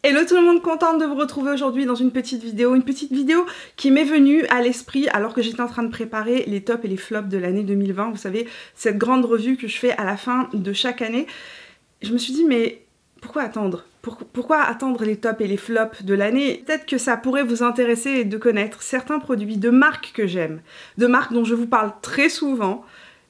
Hello tout le monde, contente de vous retrouver aujourd'hui dans une petite vidéo qui m'est venue à l'esprit alors que j'étais en train de préparer les tops et les flops de l'année 2020, vous savez, cette grande revue que je fais à la fin de chaque année. Je me suis dit mais pourquoi attendre ? Pourquoi attendre les tops et les flops de l'année? Peut-être que ça pourrait vous intéresser de connaître certains produits de marques que j'aime, de marques dont je vous parle très souvent,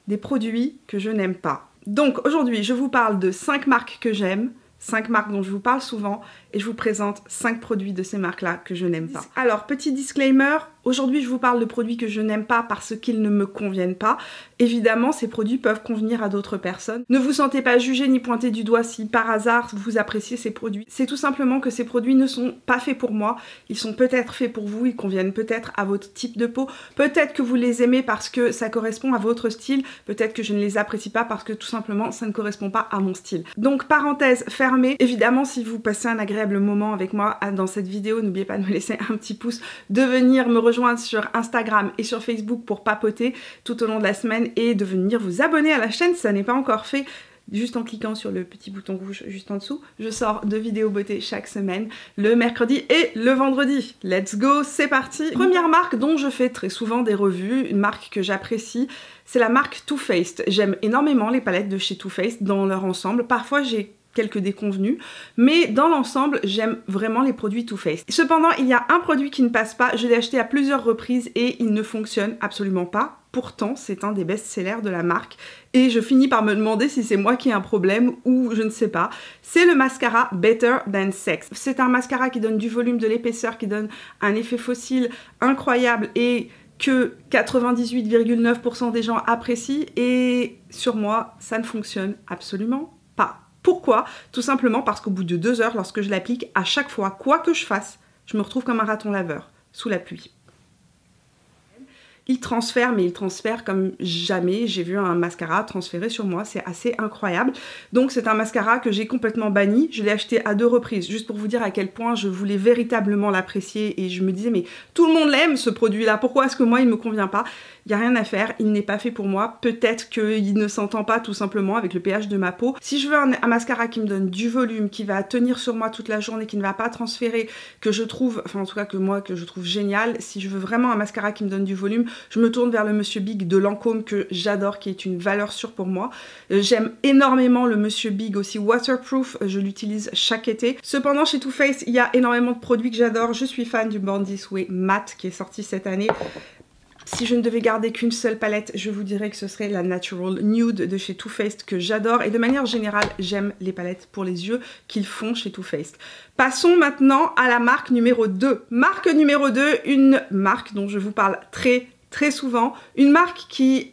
des produits que je n'aime pas. Donc aujourd'hui je vous parle de 5 marques que j'aime, 5 marques dont je vous parle souvent et je vous présente 5 produits de ces marques-là que je n'aime pas. Alors, petit disclaimer, aujourd'hui je vous parle de produits que je n'aime pas parce qu'ils ne me conviennent pas. Évidemment, ces produits peuvent convenir à d'autres personnes. Ne vous sentez pas jugé ni pointé du doigt si par hasard vous appréciez ces produits. C'est tout simplement que ces produits ne sont pas faits pour moi. Ils sont peut-être faits pour vous, ils conviennent peut-être à votre type de peau. Peut-être que vous les aimez parce que ça correspond à votre style. Peut-être que je ne les apprécie pas parce que tout simplement ça ne correspond pas à mon style. Donc, parenthèse fermée. Évidemment, si vous passez un agréable moment avec moi dans cette vidéo, n'oubliez pas de me laisser un petit pouce, de venir me rejoindre sur Instagram et sur Facebook pour papoter tout au long de la semaine et de venir vous abonner à la chaîne si ça n'est pas encore fait. Juste en cliquant sur le petit bouton rouge juste en dessous. Je sors 2 vidéos beauté chaque semaine, le mercredi et le vendredi. Let's go, c'est parti. Première marque dont je fais très souvent des revues, une marque que j'apprécie, c'est la marque Too Faced. J'aime énormément les palettes de chez Too Faced dans leur ensemble. Parfois j'ai quelques déconvenus, mais dans l'ensemble, j'aime vraiment les produits Too Faced. Cependant, il y a un produit qui ne passe pas, je l'ai acheté à plusieurs reprises et il ne fonctionne absolument pas. Pourtant, c'est un des best-sellers de la marque et je finis par me demander si c'est moi qui ai un problème ou je ne sais pas. C'est le mascara Better Than Sex. C'est un mascara qui donne du volume, de l'épaisseur, qui donne un effet fossile incroyable et que 98,9% des gens apprécient et sur moi, ça ne fonctionne absolument pas. Pourquoi? Tout simplement parce qu'au bout de 2 heures, lorsque je l'applique, à chaque fois, quoi que je fasse, je me retrouve comme un raton laveur, sous la pluie. Il transfère, mais il transfère comme jamais j'ai vu un mascara transférer sur moi, c'est assez incroyable. Donc c'est un mascara que j'ai complètement banni, je l'ai acheté à 2 reprises, juste pour vous dire à quel point je voulais véritablement l'apprécier et je me disais mais tout le monde l'aime ce produit-là, pourquoi est-ce que moi il me convient pas? Il n'y a rien à faire, il n'est pas fait pour moi, peut-être qu'il ne s'entend pas tout simplement avec le pH de ma peau. Si je veux un mascara qui me donne du volume, qui va tenir sur moi toute la journée, qui ne va pas transférer, que je trouve, enfin en tout cas que moi que je trouve génial, si je veux vraiment un mascara qui me donne du volume, je me tourne vers le Monsieur Big de Lancôme que j'adore, qui est une valeur sûre pour moi. J'aime énormément le Monsieur Big aussi waterproof, je l'utilise chaque été. Cependant chez Too Faced, il y a énormément de produits que j'adore. Je suis fan du Born This Way Matte qui est sorti cette année. Si je ne devais garder qu'une seule palette, je vous dirais que ce serait la Natural Nude de chez Too Faced que j'adore. Et de manière générale, j'aime les palettes pour les yeux qu'ils font chez Too Faced. Passons maintenant à la marque numéro 2. Marque numéro 2, une marque dont je vous parle très souvent. Une marque qui,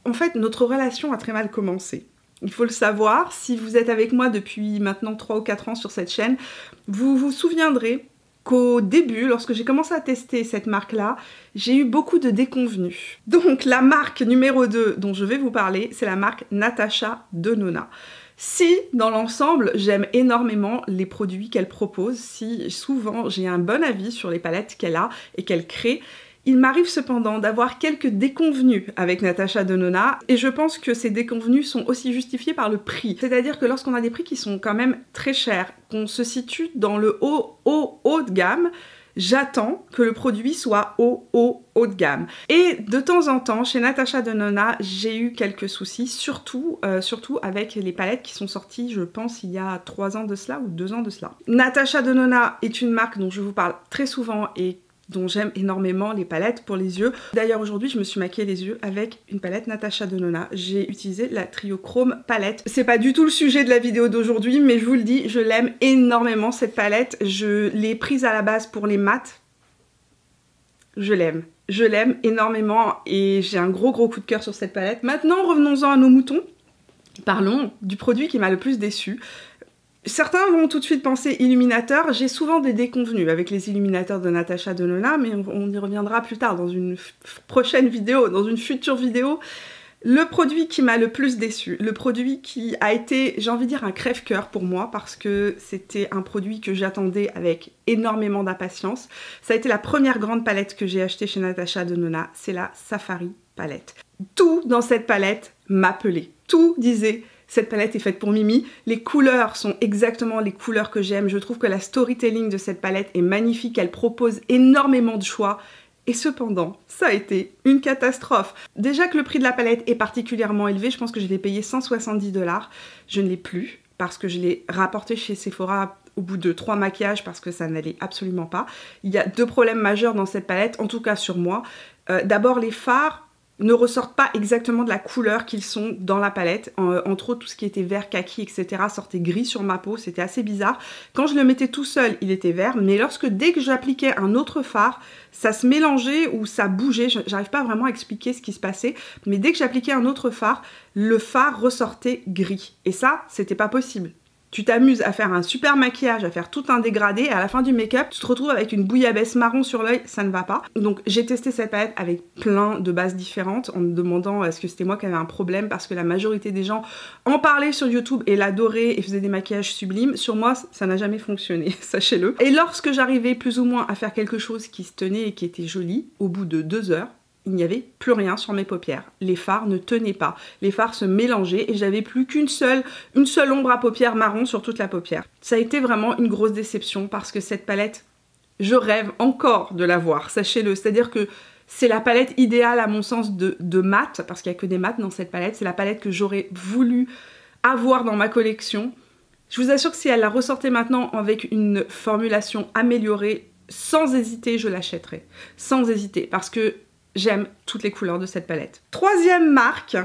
en fait, notre relation a très mal commencé. Il faut le savoir, si vous êtes avec moi depuis maintenant 3 ou 4 ans sur cette chaîne, vous vous souviendrez qu'au début, lorsque j'ai commencé à tester cette marque-là, j'ai eu beaucoup de déconvenues. Donc la marque numéro 2 dont je vais vous parler, c'est la marque Natasha Denona. Si, dans l'ensemble, j'aime énormément les produits qu'elle propose, si souvent j'ai un bon avis sur les palettes qu'elle a et qu'elle crée, il m'arrive cependant d'avoir quelques déconvenues avec Natasha Denona et je pense que ces déconvenues sont aussi justifiées par le prix. C'est-à-dire que lorsqu'on a des prix qui sont quand même très chers, qu'on se situe dans le haut de gamme, j'attends que le produit soit haut de gamme. Et de temps en temps, chez Natasha Denona, j'ai eu quelques soucis, surtout avec les palettes qui sont sorties, je pense, il y a 3 ans de cela ou 2 ans de cela. Natasha Denona est une marque dont je vous parle très souvent et dont j'aime énormément les palettes pour les yeux. D'ailleurs aujourd'hui je me suis maquillée les yeux avec une palette Natasha Denona. J'ai utilisé la Trio Chrome palette. C'est pas du tout le sujet de la vidéo d'aujourd'hui mais je vous le dis, je l'aime énormément cette palette. Je l'ai prise à la base pour les mats. Je l'aime énormément et j'ai un gros coup de cœur sur cette palette. Maintenant revenons-en à nos moutons. Parlons du produit qui m'a le plus déçue. Certains vont tout de suite penser illuminateur, j'ai souvent des déconvenues avec les illuminateurs de Natasha Denona, mais on y reviendra plus tard dans une prochaine vidéo, dans une future vidéo. Le produit qui m'a le plus déçu, le produit qui a été, j'ai envie de dire, un crève-cœur pour moi parce que c'était un produit que j'attendais avec énormément d'impatience. Ça a été la première grande palette que j'ai achetée chez Natasha Denona, c'est la Safari palette. Tout dans cette palette m'appelait, tout disait Cette palette est faite pour Mimi. Les couleurs sont exactement les couleurs que j'aime. Je trouve que la storytelling de cette palette est magnifique. Elle propose énormément de choix. Et cependant, ça a été une catastrophe. Déjà que le prix de la palette est particulièrement élevé, je pense que je l'ai payé 170 $. Je ne l'ai plus parce que je l'ai rapporté chez Sephora au bout de 3 maquillages parce que ça n'allait absolument pas. Il y a 2 problèmes majeurs dans cette palette, en tout cas sur moi. D'abord, les fards ne ressortent pas exactement de la couleur qu'ils sont dans la palette. Entre autres, tout ce qui était vert, kaki, etc. sortait gris sur ma peau, c'était assez bizarre. Quand je le mettais tout seul, il était vert, mais dès que j'appliquais un autre fard, ça se mélangeait ou ça bougeait. J'arrive pas vraiment à expliquer ce qui se passait, mais dès que j'appliquais un autre fard, le fard ressortait gris. Et ça, c'était pas possible. Tu t'amuses à faire un super maquillage, à faire tout un dégradé, et à la fin du make-up, tu te retrouves avec une bouillabaisse marron sur l'œil, ça ne va pas. Donc j'ai testé cette palette avec plein de bases différentes, en me demandant est-ce que c'était moi qui avais un problème, parce que la majorité des gens en parlaient sur YouTube et l'adoraient et faisaient des maquillages sublimes. Sur moi, ça n'a jamais fonctionné, sachez-le. Et lorsque j'arrivais plus ou moins à faire quelque chose qui se tenait et qui était joli, au bout de 2 heures, il n'y avait plus rien sur mes paupières. Les fards ne tenaient pas. Les fards se mélangeaient et j'avais plus une seule ombre à paupières marron sur toute la paupière. Ça a été vraiment une grosse déception parce que cette palette, je rêve encore de la voir, sachez-le. C'est-à-dire que c'est la palette idéale à mon sens de mat, parce qu'il n'y a que des mats dans cette palette. C'est la palette que j'aurais voulu avoir dans ma collection. Je vous assure que si elle la ressortait maintenant avec une formulation améliorée, sans hésiter, je l'achèterais. Sans hésiter, parce que j'aime toutes les couleurs de cette palette. Troisième marque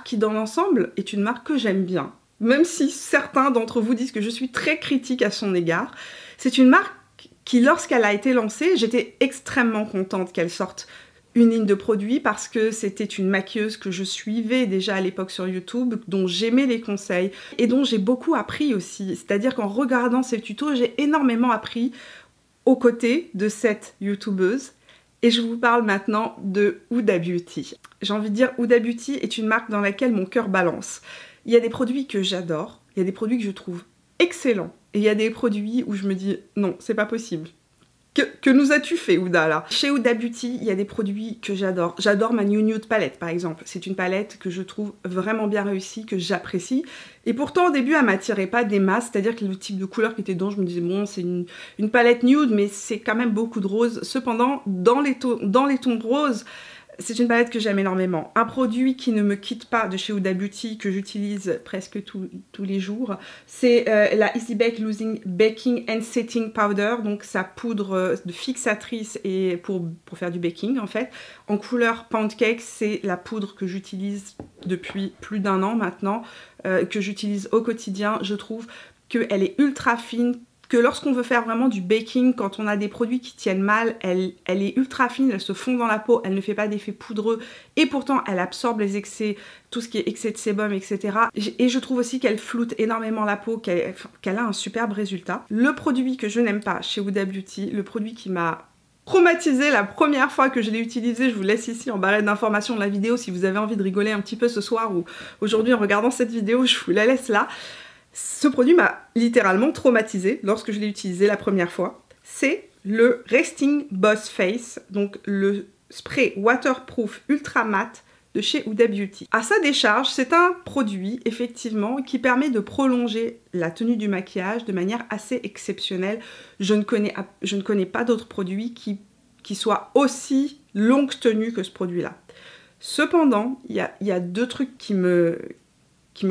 qui dans l'ensemble est une marque que j'aime bien. Même si certains d'entre vous disent que je suis très critique à son égard. C'est une marque qui, lorsqu'elle a été lancée, j'étais extrêmement contente qu'elle sorte une ligne de produits parce que c'était une maquilleuse que je suivais déjà à l'époque sur YouTube, dont j'aimais les conseils et dont j'ai beaucoup appris aussi. C'est-à-dire qu'en regardant ses tutos, j'ai énormément appris aux côtés de cette youtubeuse. Et je vous parle maintenant de Huda Beauty. J'ai envie de dire, Huda Beauty est une marque dans laquelle mon cœur balance. Il y a des produits que j'adore, il y a des produits que je trouve excellents, et il y a des produits où je me dis, non, c'est pas possible. Que nous as-tu fait, Huda, là? Chez Huda Beauty, il y a des produits que j'adore. J'adore ma New Nude palette, par exemple. C'est une palette que je trouve vraiment bien réussie, que j'apprécie. Et pourtant, au début, elle m'attirait pas des masses. C'est-à-dire que le type de couleur qui était dedans, je me disais, bon, c'est une palette nude, mais c'est quand même beaucoup de rose. Cependant, dans les tons roses, c'est une palette que j'aime énormément. Un produit qui ne me quitte pas de chez Huda Beauty, que j'utilise presque tous les jours, c'est la Easy Bake Losing Baking and Setting Powder, donc sa poudre de fixatrice et pour faire du baking en fait. En couleur Pound Cake, c'est la poudre que j'utilise depuis plus d'1 an maintenant, que j'utilise au quotidien. Je trouve qu'elle est ultra fine, que lorsqu'on veut faire vraiment du baking, quand on a des produits qui tiennent mal, elle est ultra fine, elle se fond dans la peau, elle ne fait pas d'effet poudreux et pourtant elle absorbe les excès, tout ce qui est excès de sébum, etc. Et je trouve aussi qu'elle floute énormément la peau, qu'elle a un superbe résultat. Le produit que je n'aime pas chez Huda Beauty, le produit qui m'a traumatisée la première fois que je l'ai utilisé, je vous laisse ici en barre d'informations de la vidéo si vous avez envie de rigoler un petit peu ce soir ou aujourd'hui en regardant cette vidéo, je vous la laisse là. Ce produit m'a littéralement traumatisée lorsque je l'ai utilisé la première fois. C'est le Resting Boss Face, donc le spray waterproof ultra mat de chez Huda Beauty. À sa décharge, c'est un produit effectivement qui permet de prolonger la tenue du maquillage de manière assez exceptionnelle. Je ne connais pas d'autres produits qui soient aussi longue tenue que ce produit-là. Cependant, il y a 2 trucs qui me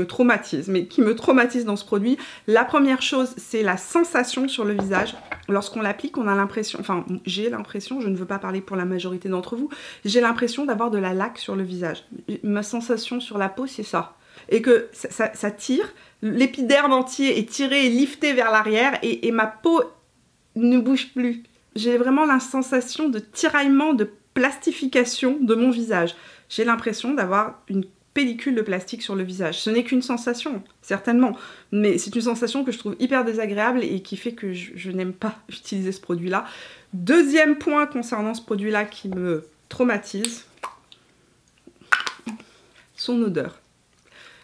traumatise, mais qui me traumatise dans ce produit. La première chose, c'est la sensation sur le visage. Lorsqu'on l'applique, on a l'impression, enfin j'ai l'impression, je ne veux pas parler pour la majorité d'entre vous, j'ai l'impression d'avoir de la laque sur le visage. Ma sensation sur la peau, c'est ça. Et que ça tire, l'épiderme entier est tiré et lifté vers l'arrière et ma peau ne bouge plus. J'ai vraiment la sensation de tiraillement, de plastification de mon visage. J'ai l'impression d'avoir une pellicule de plastique sur le visage. Ce n'est qu'une sensation, certainement, mais c'est une sensation que je trouve hyper désagréable et qui fait que je n'aime pas utiliser ce produit-là. Deuxième point concernant ce produit-là qui me traumatise, son odeur,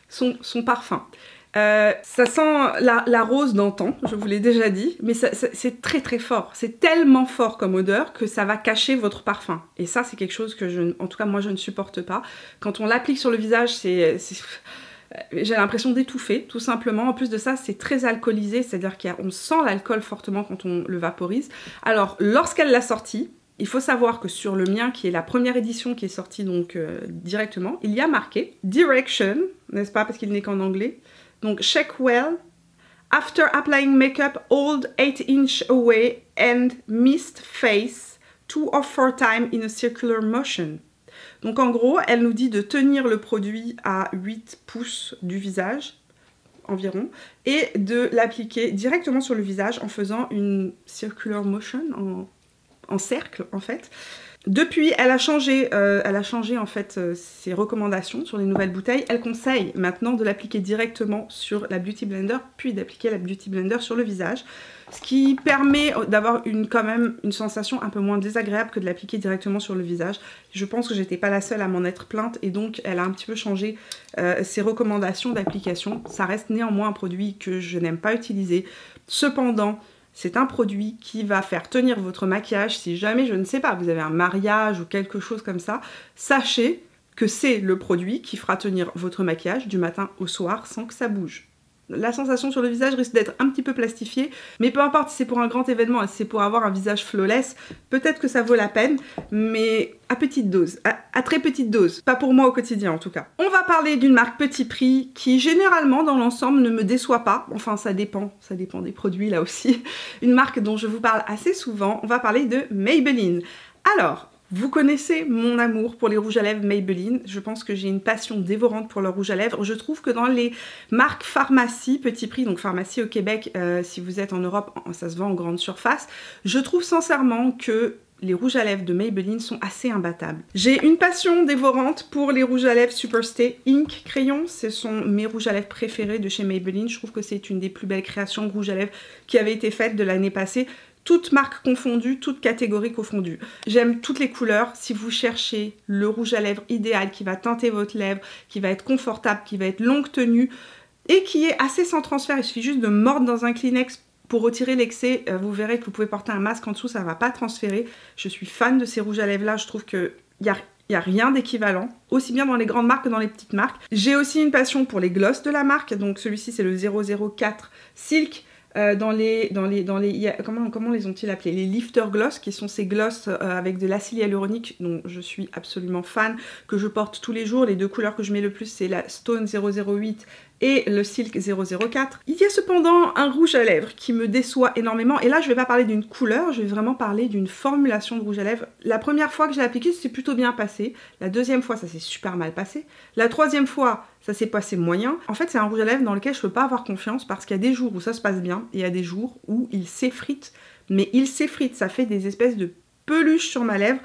son parfum. Ça sent la rose d'antan, je vous l'ai déjà dit, mais c'est très très fort. C'est tellement fort comme odeur que ça va cacher votre parfum. Et ça, c'est quelque chose que en tout cas moi je ne supporte pas. Quand on l'applique sur le visage, J'ai l'impression d'étouffer, tout simplement. En plus de ça, c'est très alcoolisé, c'est-à-dire qu'on sent l'alcool fortement quand on le vaporise. Alors, lorsqu'elle l'a sorti, il faut savoir que sur le mien, qui est la première édition qui est sortie donc directement, il y a marqué Direction, n'est-ce pas, parce qu'il n'est qu'en anglais. Donc, check well. After applying makeup, hold 8 inch away and mist face 2 or 4 times in a circular motion. Donc en gros, elle nous dit de tenir le produit à 8 pouces du visage, environ, et de l'appliquer directement sur le visage en faisant une circular motion, en cercle en fait. Depuis, elle a changé en fait ses recommandations sur les nouvelles bouteilles. Elle conseille maintenant de l'appliquer directement sur la Beauty Blender, puis d'appliquer la Beauty Blender sur le visage. Ce qui permet d'avoir quand même une sensation un peu moins désagréable que de l'appliquer directement sur le visage. Je pense que j'étais pas la seule à m'en être plainte et donc elle a un petit peu changé ses recommandations d'application. Ça reste néanmoins un produit que je n'aime pas utiliser. Cependant, c'est un produit qui va faire tenir votre maquillage. Si jamais, je ne sais pas, vous avez un mariage ou quelque chose comme ça, sachez que c'est le produit qui fera tenir votre maquillage du matin au soir sans que ça bouge. La sensation sur le visage risque d'être un petit peu plastifiée, mais peu importe si c'est pour un grand événement, si c'est pour avoir un visage flawless, peut-être que ça vaut la peine, mais à petite dose, à très petite dose, pas pour moi au quotidien en tout cas. On va parler d'une marque petit prix qui généralement dans l'ensemble ne me déçoit pas, enfin ça dépend des produits là aussi. Une marque dont je vous parle assez souvent, on va parler de Maybelline. Alors, vous connaissez mon amour pour les rouges à lèvres Maybelline. Je pense que j'ai une passion dévorante pour leurs rouges à lèvres. Je trouve que dans les marques pharmacie, petit prix, donc pharmacie au Québec, si vous êtes en Europe, ça se vend en grande surface, je trouve sincèrement que les rouges à lèvres de Maybelline sont assez imbattables. J'ai une passion dévorante pour les rouges à lèvres Superstay Ink Crayon. Ce sont mes rouges à lèvres préférés de chez Maybelline. Je trouve que c'est une des plus belles créations de rouges à lèvres qui avait été faite de l'année passée. Toutes marques confondues, toutes catégories confondues. J'aime toutes les couleurs. Si vous cherchez le rouge à lèvres idéal qui va teinter votre lèvre, qui va être confortable, qui va être longue tenue et qui est assez sans transfert, il suffit juste de mordre dans un Kleenex pour retirer l'excès. Vous verrez que vous pouvez porter un masque en dessous, ça ne va pas transférer. Je suis fan de ces rouges à lèvres là, je trouve qu'il y a rien d'équivalent, aussi bien dans les grandes marques que dans les petites marques. J'ai aussi une passion pour les gloss de la marque, donc celui-ci c'est le 004 Silk. Comment les ont-ils appelés? Les lifter gloss, qui sont ces gloss avec de l'acide hyaluronique dont je suis absolument fan, que je porte tous les jours. Les deux couleurs que je mets le plus, c'est la Stone 008 et le Silk 004. Il y a cependant un rouge à lèvres qui me déçoit énormément. Et là, je vais pas parler d'une couleur, je vais vraiment parler d'une formulation de rouge à lèvres. La première fois que j'ai appliqué, ça s'est plutôt bien passé. La deuxième fois, ça s'est super mal passé. La troisième fois, ça s'est passé moyen. En fait, c'est un rouge à lèvres dans lequel je peux pas avoir confiance parce qu'il y a des jours où ça se passe bien et il y a des jours où il s'effrite. Mais il s'effrite, ça fait des espèces de peluches sur ma lèvre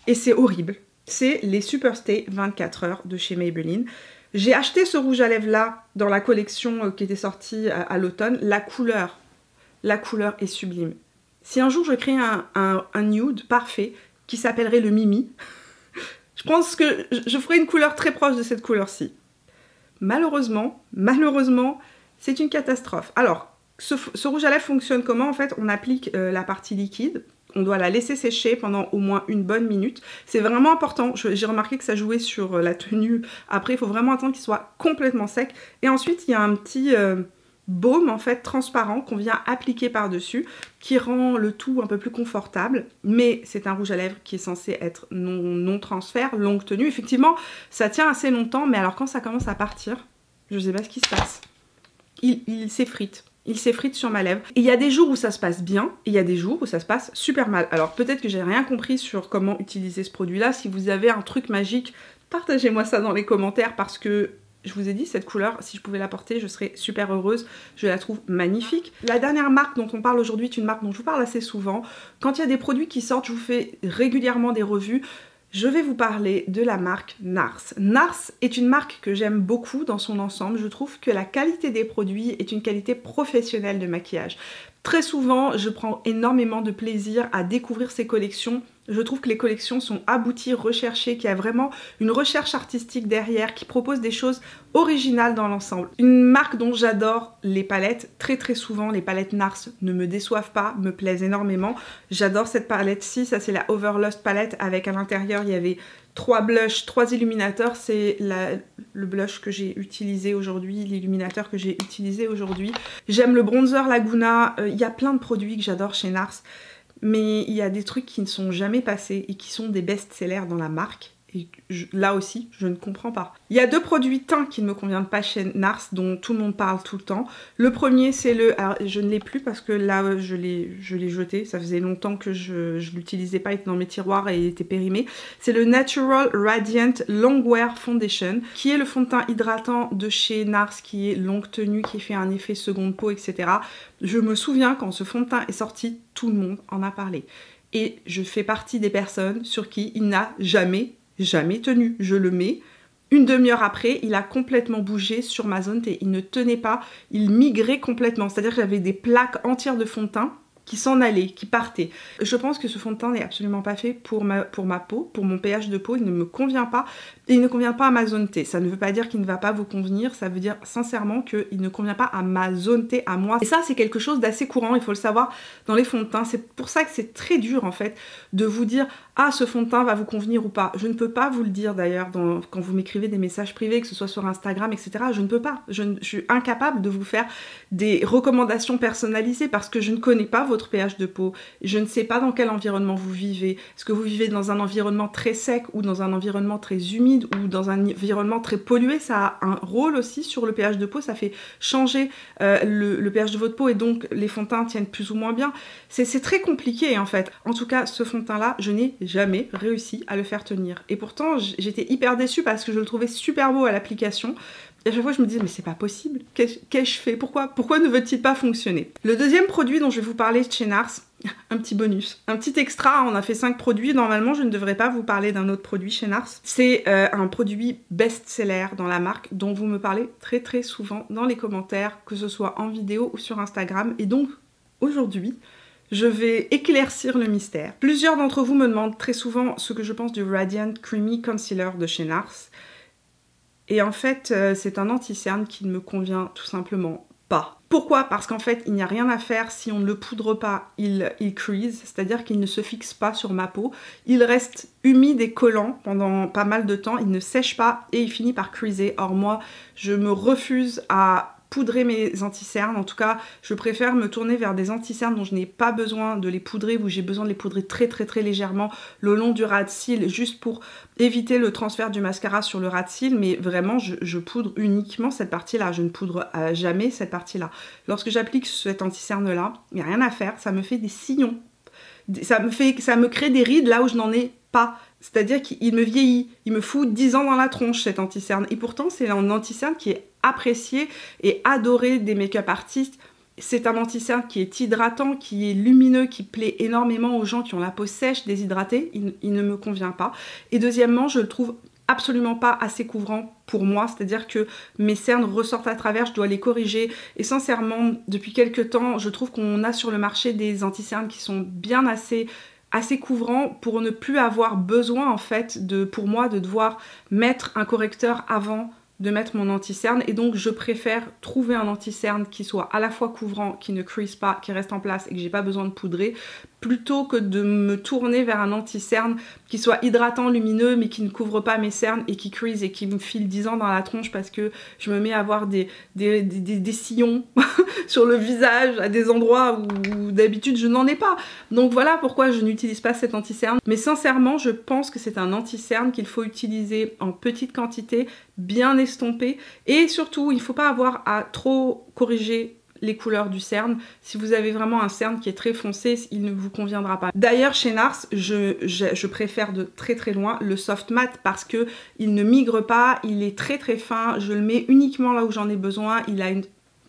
et c'est horrible. C'est les Superstay 24 heures de chez Maybelline. J'ai acheté ce rouge à lèvres là dans la collection qui était sortie à l'automne. La couleur est sublime. Si un jour je crée un nude parfait qui s'appellerait le Mimi, je pense que je ferai une couleur très proche de cette couleur-ci. Malheureusement, c'est une catastrophe. Alors, ce rouge à lèvres fonctionne comment? En fait, on applique la partie liquide. On doit la laisser sécher pendant au moins une bonne minute. C'est vraiment important. J'ai remarqué que ça jouait sur la tenue. Après, il faut vraiment attendre qu'il soit complètement sec. Et ensuite, il y a un petit baume en fait transparent qu'on vient appliquer par-dessus qui rend le tout un peu plus confortable. Mais c'est un rouge à lèvres qui est censé être non transfert, longue tenue. Effectivement, ça tient assez longtemps. Mais alors quand ça commence à partir, je sais pas ce qui se passe. Il s'effrite. Il s'effrite sur ma lèvre. Et il y a des jours où ça se passe bien, et il y a des jours où ça se passe super mal. Alors peut-être que j'ai rien compris sur comment utiliser ce produit-là. Si vous avez un truc magique, partagez-moi ça dans les commentaires parce que je vous ai dit, cette couleur, si je pouvais la porter, je serais super heureuse. Je la trouve magnifique. La dernière marque dont on parle aujourd'hui est une marque dont je vous parle assez souvent. Quand il y a des produits qui sortent, je vous fais régulièrement des revues. Je vais vous parler de la marque NARS. NARS est une marque que j'aime beaucoup dans son ensemble. Je trouve que la qualité des produits est une qualité professionnelle de maquillage. Très souvent, je prends énormément de plaisir à découvrir ces collections Je trouve que les collections sont abouties, recherchées, qu'il y a vraiment une recherche artistique derrière, qui propose des choses originales dans l'ensemble. Une marque dont j'adore les palettes, très souvent les palettes NARS ne me déçoivent pas, me plaisent énormément. J'adore cette palette-ci, ça c'est la Overlust palette, avec à l'intérieur il y avait 3 blushs, 3 illuminateurs, c'est le blush que j'ai utilisé aujourd'hui, l'illuminateur que j'ai utilisé aujourd'hui. J'aime le bronzer Laguna, il y a plein de produits que j'adore chez NARS. Mais il y a des trucs qui ne sont jamais passés et qui sont des best-sellers dans la marque. Et là aussi, je ne comprends pas. Il y a 2 produits teints qui ne me conviennent pas chez NARS, dont tout le monde parle tout le temps. Le premier, c'est le... Alors, je ne l'ai plus parce que là, je l'ai jeté. Ça faisait longtemps que je ne l'utilisais pas, il était dans mes tiroirs et il était périmé. C'est le Natural Radiant Longwear Foundation, qui est le fond de teint hydratant de chez NARS, qui est longue tenue, qui fait un effet seconde peau, etc. Je me souviens, quand ce fond de teint est sorti, tout le monde en a parlé. Et je fais partie des personnes sur qui il n'a jamais tenu. Je le mets, une demi-heure après, il a complètement bougé sur ma zone T. Il ne tenait pas, il migrait complètement. C'est-à-dire que j'avais des plaques entières de fond de teint qui s'en allaient, qui partaient. Je pense que ce fond de teint n'est absolument pas fait pour ma peau, pour mon pH de peau. Il ne me convient pas. Et il ne convient pas à ma zone T. Ça ne veut pas dire qu'il ne va pas vous convenir, ça veut dire sincèrement qu'il ne convient pas à ma zone T, à moi. Et ça, c'est quelque chose d'assez courant, il faut le savoir, dans les fonds de teint. C'est pour ça que c'est très dur, en fait, de vous dire « Ah, ce fond de teint va vous convenir ou pas ». Je ne peux pas vous le dire, d'ailleurs, quand vous m'écrivez des messages privés, que ce soit sur Instagram, etc. Je ne peux pas. Je suis incapable de vous faire des recommandations personnalisées parce que je ne connais pas votre pH de peau. Je ne sais pas dans quel environnement vous vivez. Est-ce que vous vivez dans un environnement très sec ou dans un environnement très humide ou dans un environnement très pollué? Ça a un rôle aussi sur le pH de peau, ça fait changer le pH de votre peau et donc les fonds de teint tiennent plus ou moins bien. C'est très compliqué en fait. En tout cas, ce fond de teint là, je n'ai jamais réussi à le faire tenir. Et pourtant, j'étais hyper déçue parce que je le trouvais super beau à l'application. Et à chaque fois, je me disais, mais c'est pas possible. Qu'est-ce que je fais? Pourquoi ne veut-il pas fonctionner? Le deuxième produit dont je vais vous parler de chez NARS, un petit bonus, un petit extra, on a fait 5 produits, normalement je ne devrais pas vous parler d'un autre produit chez NARS. C'est un produit best-seller dans la marque dont vous me parlez très souvent dans les commentaires, que ce soit en vidéo ou sur Instagram. Et donc, aujourd'hui, je vais éclaircir le mystère. Plusieurs d'entre vous me demandent très souvent ce que je pense du Radiant Creamy Concealer de chez NARS. Et en fait, c'est un anti-cerne qui ne me convient tout simplement pas. Pourquoi? Parce qu'en fait, il n'y a rien à faire si on ne le poudre pas, il crease, c'est-à-dire qu'il ne se fixe pas sur ma peau. Il reste humide et collant pendant pas mal de temps, il ne sèche pas et il finit par creaser. Or moi, je me refuse à poudrer mes anti-cernes. En tout cas, je préfère me tourner vers des anti-cernes dont je n'ai pas besoin de les poudrer, où j'ai besoin de les poudrer très légèrement le long du ras de cils, juste pour éviter le transfert du mascara sur le ras de cils. Mais vraiment, je poudre uniquement cette partie-là. Je ne poudre jamais cette partie-là. Lorsque j'applique cet anti-cerne-là, il n'y a rien à faire. Ça me fait des sillons. Ça me crée des rides là où je n'en ai pas. C'est-à-dire qu'il me vieillit. Il me fout 10 ans dans la tronche, cet anti-cerne. Et pourtant, c'est un anti-cerne qui est apprécié et adoré des make-up artistes. C'est un anti-cerne qui est hydratant, qui est lumineux, qui plaît énormément aux gens qui ont la peau sèche, déshydratée. Il ne me convient pas. Et deuxièmement, je le trouve absolument pas assez couvrant pour moi, c'est-à-dire que mes cernes ressortent à travers, je dois les corriger. Et sincèrement, depuis quelques temps, je trouve qu'on a sur le marché des anti-cernes qui sont bien assez couvrants pour ne plus avoir besoin en fait pour moi de devoir mettre un correcteur avant de mettre mon anti-cerne. Et donc je préfère trouver un anti-cerne qui soit à la fois couvrant, qui ne crease pas, qui reste en place et que j'ai pas besoin de poudrer, plutôt que de me tourner vers un anti-cerne qui soit hydratant, lumineux, mais qui ne couvre pas mes cernes et qui crease et qui me file 10 ans dans la tronche parce que je me mets à avoir des sillons sur le visage à des endroits où d'habitude je n'en ai pas. Donc voilà pourquoi je n'utilise pas cet anti-cerne. Mais sincèrement, je pense que c'est un anti-cerne qu'il faut utiliser en petite quantité, bien estompé, et surtout, il ne faut pas avoir à trop corriger les couleurs du cerne. Si vous avez vraiment un cerne qui est très foncé, il ne vous conviendra pas. D'ailleurs, chez NARS, je préfère de très loin le soft matte parce que il ne migre pas, il est très fin, je le mets uniquement là où j'en ai besoin, il a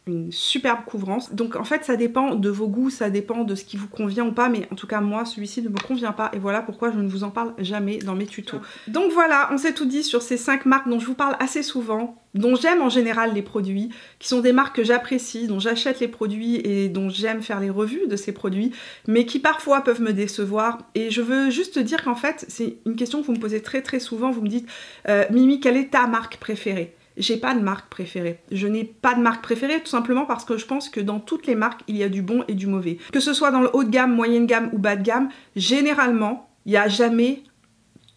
une superbe couvrance. Donc en fait ça dépend de vos goûts, ça dépend de ce qui vous convient ou pas, mais en tout cas moi celui-ci ne me convient pas et voilà pourquoi je ne vous en parle jamais dans mes tutos. Donc voilà, on s'est tout dit sur ces 5 marques dont je vous parle assez souvent, dont j'aime en général les produits, qui sont des marques que j'apprécie, dont j'achète les produits et dont j'aime faire les revues de ces produits, mais qui parfois peuvent me décevoir. Et je veux juste dire qu'en fait, c'est une question que vous me posez très souvent, vous me dites Mimi, quelle est ta marque préférée ? J'ai pas de marque préférée. Je n'ai pas de marque préférée tout simplement parce que je pense que dans toutes les marques, il y a du bon et du mauvais. Que ce soit dans le haut de gamme, moyenne gamme ou bas de gamme, généralement, il n'y a jamais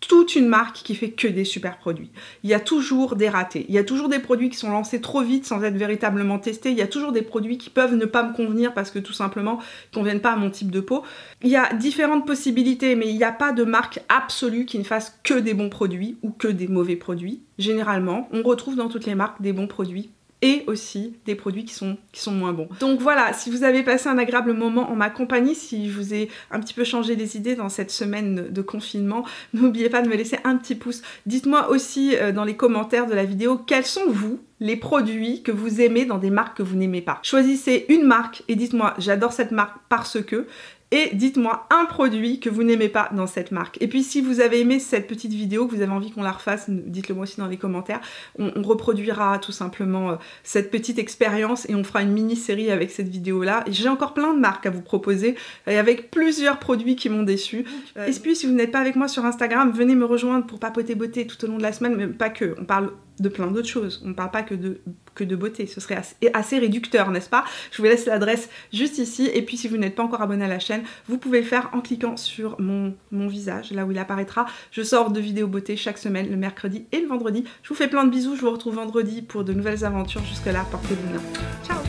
toute une marque qui fait que des super produits. Il y a toujours des ratés. Il y a toujours des produits qui sont lancés trop vite sans être véritablement testés. Il y a toujours des produits qui peuvent ne pas me convenir parce que tout simplement, ils ne conviennent pas à mon type de peau. Il y a différentes possibilités, mais il n'y a pas de marque absolue qui ne fasse que des bons produits ou que des mauvais produits. Généralement, on retrouve dans toutes les marques des bons produits et aussi des produits qui sont moins bons. Donc voilà, si vous avez passé un agréable moment en ma compagnie, si je vous ai un petit peu changé les idées dans cette semaine de confinement, n'oubliez pas de me laisser un petit pouce. Dites-moi aussi dans les commentaires de la vidéo quels sont vous les produits que vous aimez dans des marques que vous n'aimez pas. Choisissez une marque et dites-moi j'adore cette marque parce que, et dites-moi un produit que vous n'aimez pas dans cette marque. Et puis si vous avez aimé cette petite vidéo, que vous avez envie qu'on la refasse, dites-le moi aussi dans les commentaires. On reproduira tout simplement cette petite expérience et on fera une mini-série avec cette vidéo-là. J'ai encore plein de marques à vous proposer et avec plusieurs produits qui m'ont déçu. Et puis si vous n'êtes pas avec moi sur Instagram, venez me rejoindre pour papoter beauté tout au long de la semaine, mais pas que. On parle de plein d'autres choses. On ne parle pas que de beauté. Ce serait assez réducteur, n'est-ce pas? Je vous laisse l'adresse juste ici. Et puis si vous n'êtes pas encore abonné à la chaîne, vous pouvez le faire en cliquant sur mon visage, là où il apparaîtra. Je sors de vidéos beauté chaque semaine, le mercredi et le vendredi. Je vous fais plein de bisous. Je vous retrouve vendredi pour de nouvelles aventures. Jusque là, portez-vous bien. Ciao!